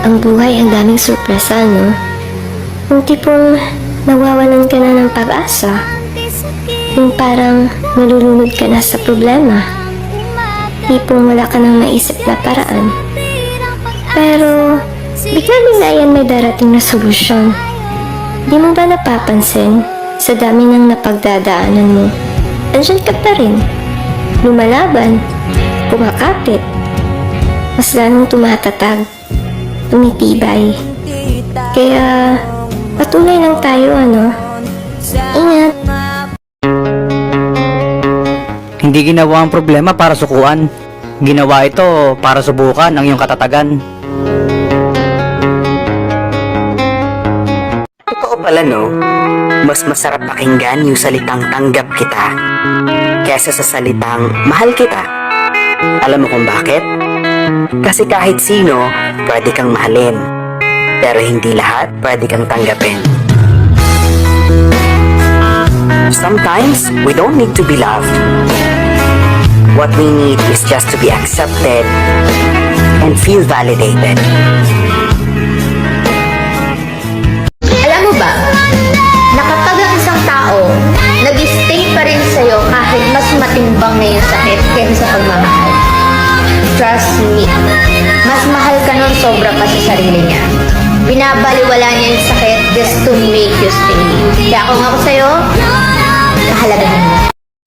ang buhay ang daming sorpresa, no? Yung tipong nawawalan ka na ng pag-asa. Yung parang nalulunod ka na sa problema. Tipong wala ka nang maisip na paraan. Pero, bigla-bigla yan may darating na solusyon. Di mo ba napapansin? Sa dami ng napagdadaanan mo, andyan ka pa rin. Lumalaban, kumakapit. Mas lalong tumatatag, tumitibay. Kaya, patuloy lang tayo, ano? Ingat! Hindi ginawa ang problema para sukuan. Ginawa ito para subukan ang iyong katatagan. Totoo pala, no? Mas masarap pakinggan yung salitang tanggap kita kesa sa salitang mahal kita. Alam mo kung bakit? Kasi kahit sino, pwede kang mahalin. Pero hindi lahat pwede kang tanggapin. Sometimes, we don't need to be loved. What we need is just to be accepted and feel validated. Alam mo ba, na kapag ang isang tao nag-stay pa rin sa'yo kahit mas matimbang na yung sakit kaysa sa pagmamahal. Trust me, mas mahal ka nun sobra pa sa sarili niya. Binabaliwala niya yung sakit just to make you stay. Kaya kung ako sa'yo, kahalagahan mo.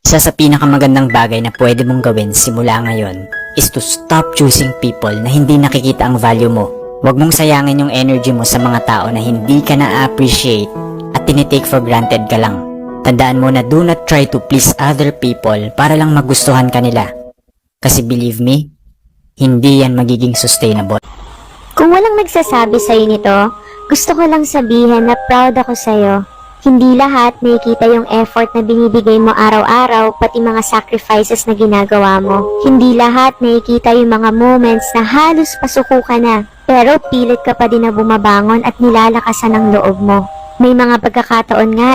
Isa sa pinakamagandang bagay na pwede mong gawin simula ngayon is to stop choosing people na hindi nakikita ang value mo. Huwag mong sayangin yung energy mo sa mga tao na hindi ka na-appreciate at tinitake for granted ka lang. Tandaan mo na do not try to please other people para lang magustuhan ka nila. Kasi believe me, hindi yan magiging sustainable. Kung walang nagsasabi sa'yo nito, gusto ko lang sabihin na proud ako sa'yo. Hindi lahat nakikita yung effort na binibigay mo araw-araw, pati mga sacrifices na ginagawa mo. Hindi lahat nakikita yung mga moments na halos pasuko ka na, pero pilit ka pa din na bumabangon at nilalakasan ang loob mo. May mga pagkakataon nga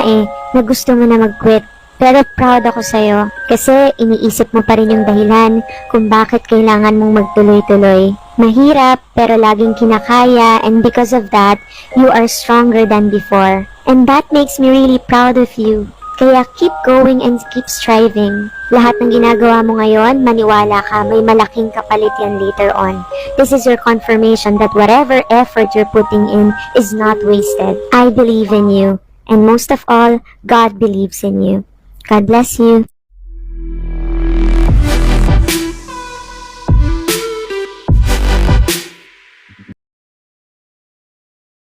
na gusto mo na mag-quit. Pero proud ako sa'yo kasi iniisip mo pa rin yung dahilan kung bakit kailangan mong magtuloy-tuloy. Mahirap pero laging kinakaya, and because of that, you are stronger than before. And that makes me really proud of you. Kaya keep going and keep striving. Lahat ng ginagawa mo ngayon, maniwala ka, may malaking kapalit yan later on. This is your confirmation that whatever effort you're putting in is not wasted. I believe in you. And most of all, God believes in you. God bless you.